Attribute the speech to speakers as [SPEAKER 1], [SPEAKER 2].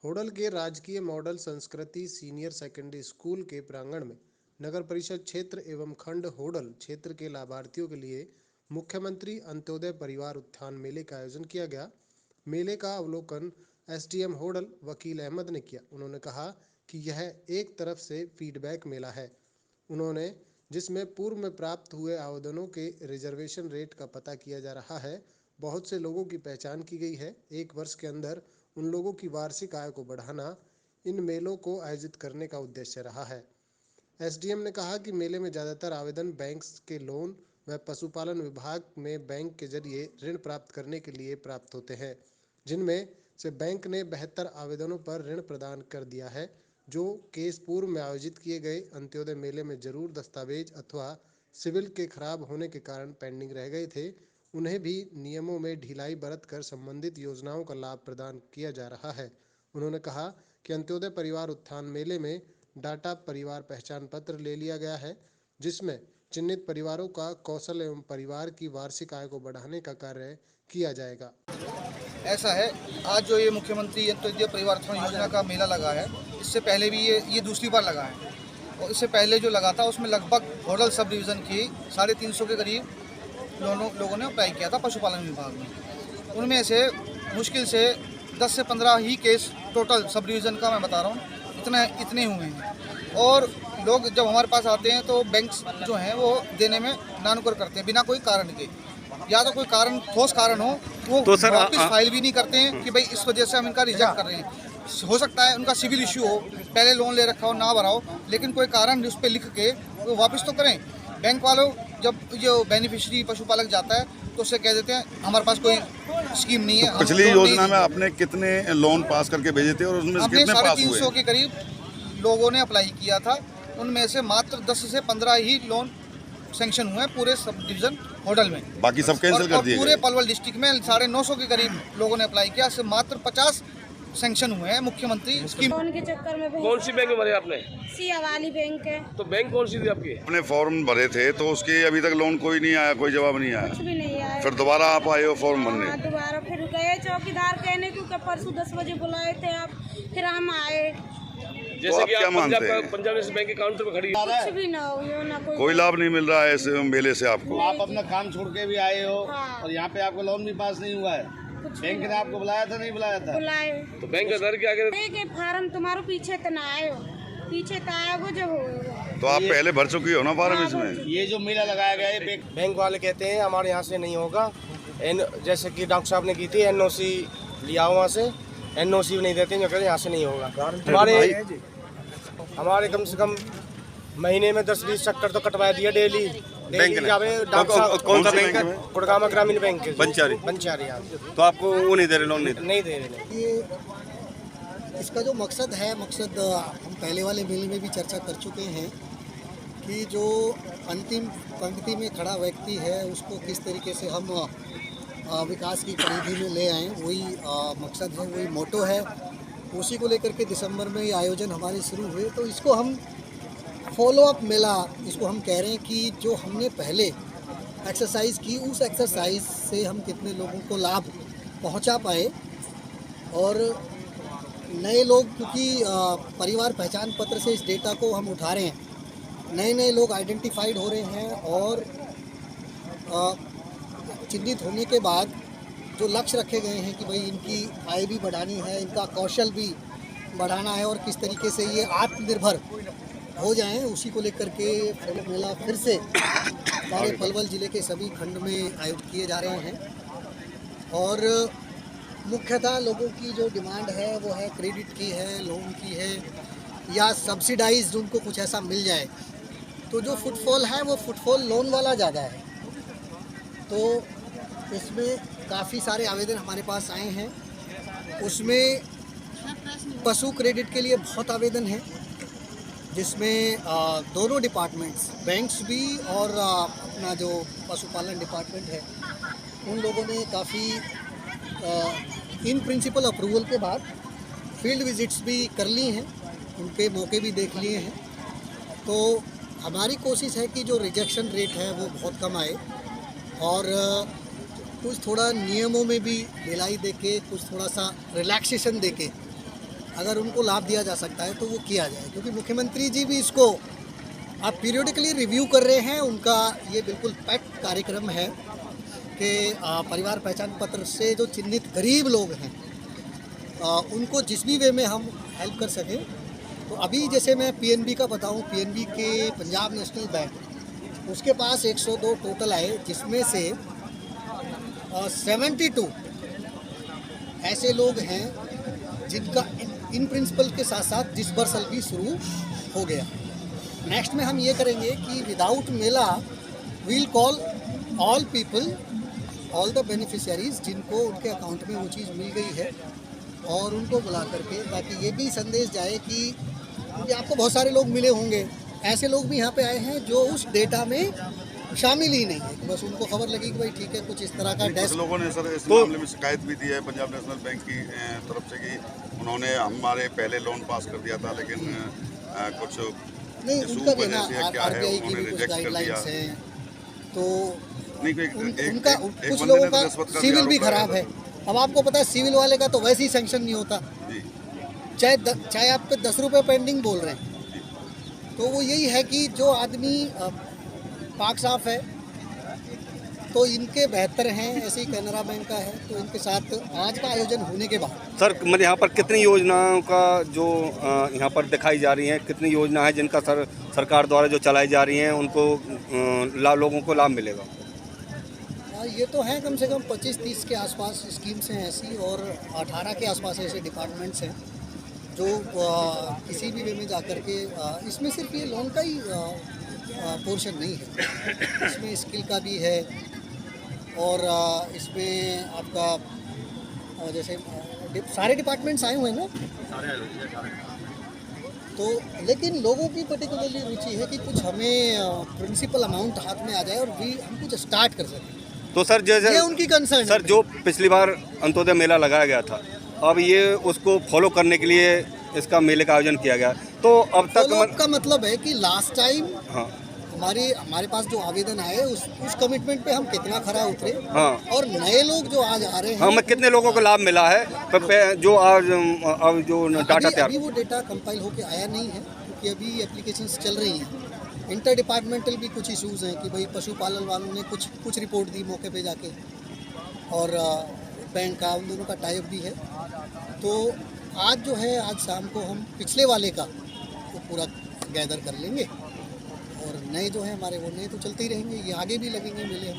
[SPEAKER 1] होडल के राजकीय मॉडल संस्कृति सीनियर सेकेंडरी स्कूल के प्रांगण में नगर परिषद क्षेत्र एवं खंड होडल क्षेत्र के लाभार्थियों के लिए मुख्यमंत्री अंत्योदय परिवार उत्थान मेले का आयोजन किया गया। मेले का अवलोकन एसडीएम होडल वकील अहमद ने किया। उन्होंने कहा कि यह एक तरफ से फीडबैक मेला है। उन्होंने जिसमें पूर्व में प्राप्त हुए आवेदनों के रिजर्वेशन रेट का पता किया जा रहा है। बहुत से लोगों की पहचान की गई है। एक वर्ष के अंदर उन लोगों की वार्षिक आय को बढ़ाना इन मेलों को आयोजित करने का उद्देश्य रहा है। एसडीएम ने कहा कि मेले में ज़्यादातर आवेदन बैंक के लोन व पशुपालन विभाग में बैंक के जरिए ऋण प्राप्त करने के लिए प्राप्त होते हैं, जिनमें से बैंक ने 72 आवेदनों पर ऋण प्रदान कर दिया है। जो केस पूर्व में आयोजित किए गए अंत्योदय मेले में जरूर दस्तावेज अथवा सिविल के खराब होने के कारण पेंडिंग रह गए थे, उन्हें भी नियमों में ढिलाई बरत कर संबंधित योजनाओं का लाभ प्रदान किया जा रहा है। उन्होंने कहा कि अंत्योदय परिवार उत्थान मेले में डाटा परिवार पहचान पत्र ले लिया गया है, जिसमें चिन्हित परिवारों का कौशल एवं परिवार की वार्षिक आय को बढ़ाने का कार्य किया जाएगा।
[SPEAKER 2] ऐसा है, आज जो ये मुख्यमंत्री अंत्योदय परिवार उत्थान योजना का मेला लगा है, इससे पहले भी ये दूसरी बार लगा है और इससे पहले जो लगा था उसमें लगभग होडल सब डिवीज़न की 350 के करीब लोगों ने अप्लाई किया था पशुपालन विभाग में। उनमें से मुश्किल से 10 से 15 ही केस टोटल सब डिवीज़न का मैं बता रहा हूँ इतने हुए हैं। और लोग जब हमारे पास आते हैं तो बैंक जो हैं वो देने में नानुकर करते हैं बिना कोई कारण के, या तो कोई कारण ठोस कारण हो वो तो सर वापस फाइल भी नहीं करते हैं कि भाई इस वजह से हम इनका रिजेक्ट कर रहे हैं। हो सकता है उनका सिविल इश्यू हो, पहले लोन ले रखा हो, ना भरा हो, लेकिन कोई कारण उस पर लिख के वो वापस तो करें। बैंक वालों जब जो बेनिफिशियरी पशुपालक जाता है तो उससे कह देते हैं हमारे पास कोई स्कीम नहीं है।
[SPEAKER 3] तो पिछली योजना में आपने कितने लोन पास करके भेजे थे और उसमें कितने पास हुए?
[SPEAKER 2] 350 के करीब लोगों ने अप्लाई किया था, उनमें से मात्र 10 से 15 ही लोन सैंक्शन हुए पूरे सब डिवीजन होडल में,
[SPEAKER 3] बाकी सब कैंसिल कर दिए।
[SPEAKER 2] पूरे पलवल डिस्ट्रिक्ट में 950 के करीब लोगों ने अप्लाई किया, से मात्र 50 सैंक्शन हुए हैं मुख्यमंत्री स्कीम।
[SPEAKER 4] लोन के चक्कर में
[SPEAKER 5] कौन सी बैंक में भरे आपने?
[SPEAKER 4] सिया वाली बैंक है।
[SPEAKER 5] तो बैंक कौन सी थी आपकी?
[SPEAKER 3] अपने फॉर्म भरे थे तो उसके अभी तक लोन कोई नहीं आया, कोई जवाब नहीं आया।
[SPEAKER 4] कुछ भी नहीं आया।
[SPEAKER 3] फिर दोबारा आप आए हो फॉर्म भरने?
[SPEAKER 4] हाँ, दोबारा फिर गए चौकीदार कहने को कि परसों 10 बजे बुलाए थे आप, फिर हम आए।
[SPEAKER 5] जैसे कि
[SPEAKER 3] क्या मानते हैं?
[SPEAKER 5] पंजाब नेशनल बैंक के काउंटर पे खड़ी
[SPEAKER 4] कुछ भी ना हो, ना
[SPEAKER 3] कोई लाभ नहीं मिल रहा है इस मेले से आपको?
[SPEAKER 6] आप अपना काम छोड़ के भी आए हो।
[SPEAKER 4] हाँ।
[SPEAKER 6] और यहाँ पे आपको लोन भी पास नहीं हुआ है। बैंक ने आपको बुलाया था, नहीं बुलाया था?
[SPEAKER 4] बुलाए
[SPEAKER 5] तो बैंक का दर क्या
[SPEAKER 4] के फार्म तुम्हारे पीछे तो ना आए हो, पीछे तो आया वो जो हो।
[SPEAKER 3] तो आप पहले भर चुकी हो ना फॉर्म इसमें?
[SPEAKER 6] ये जो मेला लगाया गया है
[SPEAKER 7] बैंक वाले कहते हैं हमारे यहाँ से नहीं होगा। जैसे कि डॉक्टर साहब ने की थी एनओसी लिया वहाँ से, एनओसी नहीं देते, जो कहते यहाँ से नहीं होगा। हमारे कम से कम महीने में 10-20 चक्कर तो कटवा दिया डेली
[SPEAKER 3] बैंक ने।
[SPEAKER 7] कौन सा बैंक है? गुड़गामा ग्रामीण बैंक है,
[SPEAKER 3] बंचारी।
[SPEAKER 7] तो आपको वो नहीं दे रहे, लोन नहीं दे रहे।
[SPEAKER 8] ये इसका जो मकसद हम पहले वाले मेले में भी चर्चा कर चुके हैं कि जो अंतिम पंक्ति में खड़ा व्यक्ति है उसको किस तरीके से हम विकास की परिधि में ले आएँ, वही मकसद है, वही मोटो है। उसी को लेकर के दिसंबर में ये आयोजन हमारे शुरू हुए। तो इसको हम फॉलो अप मेला इसको हम कह रहे हैं कि जो हमने पहले एक्सरसाइज की उस एक्सरसाइज से हम कितने लोगों को लाभ पहुंचा पाए। और नए लोग, क्योंकि परिवार पहचान पत्र से इस डेटा को हम उठा रहे हैं, नए लोग आइडेंटिफाइड हो रहे हैं और चिन्हित होने के बाद जो लक्ष्य रखे गए हैं कि भाई इनकी आय भी बढ़ानी है, इनका कौशल भी बढ़ाना है और किस तरीके से ये आत्मनिर्भर हो जाएं, उसी को लेकर के मेला फिर से सारे पलवल ज़िले के सभी खंड में आयोजित किए जा रहे हैं। और मुख्यतः लोगों की जो डिमांड है वो है क्रेडिट की है, लोन की है, या सब्सिडाइज उनको कुछ ऐसा मिल जाए। तो जो फुटफॉल है वो फुटफॉल लोन वाला ज़्यादा है। तो इसमें काफ़ी सारे आवेदन हमारे पास आए हैं। उसमें पशु क्रेडिट के लिए बहुत आवेदन है, जिसमें दोनों डिपार्टमेंट्स, बैंक्स भी और अपना जो पशुपालन डिपार्टमेंट है, उन लोगों ने काफ़ी इन प्रिंसिपल अप्रूवल के बाद फील्ड विजिट्स भी कर ली हैं, उनके मौके भी देख लिए हैं। तो हमारी कोशिश है कि जो रिजेक्शन रेट है वो बहुत कम आए और कुछ थोड़ा नियमों में भी ढिलाई देके, कुछ थोड़ा सा रिलैक्सेशन देके अगर उनको लाभ दिया जा सकता है तो वो किया जाए, क्योंकि मुख्यमंत्री जी भी इसको आप पीरियडिकली रिव्यू कर रहे हैं। उनका ये बिल्कुल पेट कार्यक्रम है कि परिवार पहचान पत्र से जो चिन्हित गरीब लोग हैं उनको जिस भी वे में हम हेल्प कर सकें। तो अभी जैसे मैं पीएनबी का बताऊं, पीएनबी के पंजाब नेशनल बैंक, उसके पास 102 टोटल आए, जिसमें से 72 ऐसे लोग हैं जिनका इन प्रिंसिपल के साथ साथ डिसबर्सल भी शुरू हो गया। नेक्स्ट में हम ये करेंगे कि विदाउट मेला we'll call all people, all the beneficiaries जिनको उनके अकाउंट में वो चीज़ मिल गई है, और उनको बुला करके, ताकि ये भी संदेश जाए कि क्योंकि आपको बहुत सारे लोग मिले होंगे, ऐसे लोग भी यहाँ पे आए हैं जो उस डेटा में शामिल ही नहीं है, तो बस उनको खबर लगी कि भाई ठीक है कुछ इस तरह का डेस्क।
[SPEAKER 3] लोगों ने सर इस मामले में शिकायत भी दी है पंजाब नेशनल बैंक की तरफ से कि उन्होंने हमारे पहले लोन पास कर दिया था, लेकिन कुछ
[SPEAKER 8] नहीं, उनका भी ना आरबीआई की भी कुछ गाइडलाइंस हैं, तो उनका कुछ लोगों का सिविल भी खराब है। अब आपको पता है सिविल वाले का तो वैसे ही सैंक्शन नहीं होता, चाहे आप पे 10 रुपये पेंडिंग बोल रहे हैं। तो वो यही है कि जो आदमी पाक साफ है तो इनके बेहतर हैं, ऐसे ही कैनरा बैंक का है। तो इनके साथ आज का आयोजन होने के बाद
[SPEAKER 9] सर मतलब यहाँ पर कितनी योजनाओं का जो यहाँ पर दिखाई जा रही हैं, कितनी योजना है जिनका सरकार द्वारा जो चलाई जा रही हैं उनको लोगों को लाभ मिलेगा?
[SPEAKER 8] ये तो है कम से कम 25-30 के आसपास स्कीम्स हैं ऐसी, और 18 के आसपास ऐसे डिपार्टमेंट्स हैं जो किसी भी वे में जाकर के इसमें सिर्फ ये लोन का ही पोर्शन नहीं है, इसमें स्किल का भी है, और इसमें आपका जैसे सारे डिपार्टमेंट्स आए हुए हैं ना, तो लेकिन लोगों की पर्टिकुलरली रुचि है कि कुछ हमें प्रिंसिपल अमाउंट हाथ में आ जाए और हम कुछ स्टार्ट कर सकें।
[SPEAKER 9] तो सर जैसे
[SPEAKER 8] ये उनकी कंसर्न
[SPEAKER 9] सर, जो पिछली बार अंत्योदय मेला लगाया गया था, अब ये उसको फॉलो करने के लिए इसका मेले का आयोजन किया गया, तो अब तक
[SPEAKER 8] का मतलब है कि लास्ट टाइम
[SPEAKER 9] हाँ
[SPEAKER 8] हमारे पास जो आवेदन आए उस कमिटमेंट पे हम कितना खरा उतरे,
[SPEAKER 9] हाँ, और
[SPEAKER 8] नए लोग जो आज आ रहे हैं
[SPEAKER 9] हमें कितने लोगों को लाभ मिला है जो आज अब जो डाटा तैयार,
[SPEAKER 8] अभी वो डेटा कंपाइल होके आया नहीं है, क्योंकि अभी एप्लीकेशंस चल रही हैं। इंटर डिपार्टमेंटल भी कुछ इश्यूज़ हैं कि भाई पशुपालन वालों ने कुछ रिपोर्ट दी मौके पे जाके, और बैंक का उन दोनों का टाइप भी है। तो आज जो है, आज शाम को हम पिछले वाले का तो पूरा गैदर कर लेंगे, और नए जो है हमारे वो नए तो चलते ही रहेंगे, ये आगे भी लगेंगे मेले।